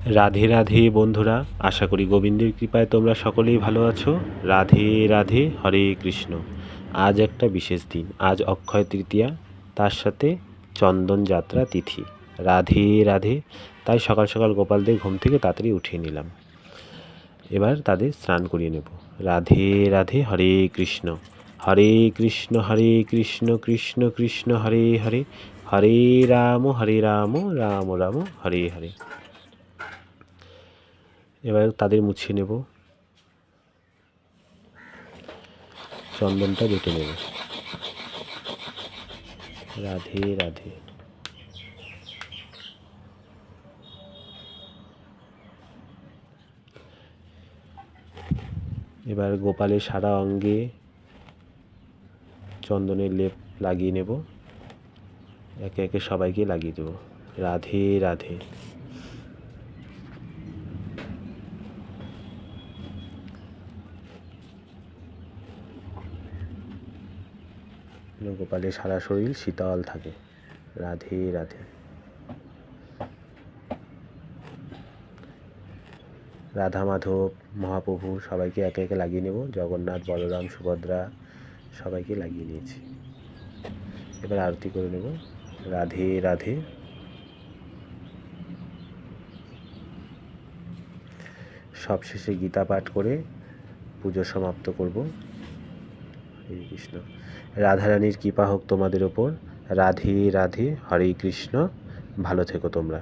রাধে রাধে বন্ধুরা, আশা করি গোবিন্দের কৃপায় তোমরা সকলেই ভালো আছো। রাধে রাধে, হরে কৃষ্ণ। আজ একটা বিশেষ দিন, আজ অক্ষয় তৃতীয়া, তার সাথে চন্দন যাত্রা তিথি। রাধে রাধে। তাই সকাল সকাল গোপালদের ঘুম থেকে তাড়াতাড়ি উঠিয়ে নিলাম। এবার তাদের স্নান করিয়ে নেব। রাধে রাধে, হরে কৃষ্ণ। হরে কৃষ্ণ কৃষ্ণ কৃষ্ণ হরে হরে, হরে রাম রাম রাম হরে হরে। এবার তাদের মুছিয়ে নেব, চন্দনটা বেটে নেব। রাধে রাধে। এবার গোপালের সারা অঙ্গে চন্দনের লেপ লাগিয়ে নেব, একে একে সবাইকে লাগিয়ে দেব। রাধে রাধে। গোপালের সারা শরীর শীতল থাকে। রাধে রাধে। রাধা মাধব মহাপ্রভু সবাইকে একে একে লাগিয়ে নেব। জগন্নাথ, বলরাম, সুভদ্রা সবাইকে লাগিয়ে নিয়েছি। এবার আরতি করে নেব। রাধে রাধে। সবশেষে গীতা পাঠ করে পুজো সমাপ্ত করব। হরে কৃষ্ণ। রাধারানীর কৃপা হোক তোমাদের ওপর। রাধে রাধে, হরে কৃষ্ণ। ভালো থেকো তোমরা।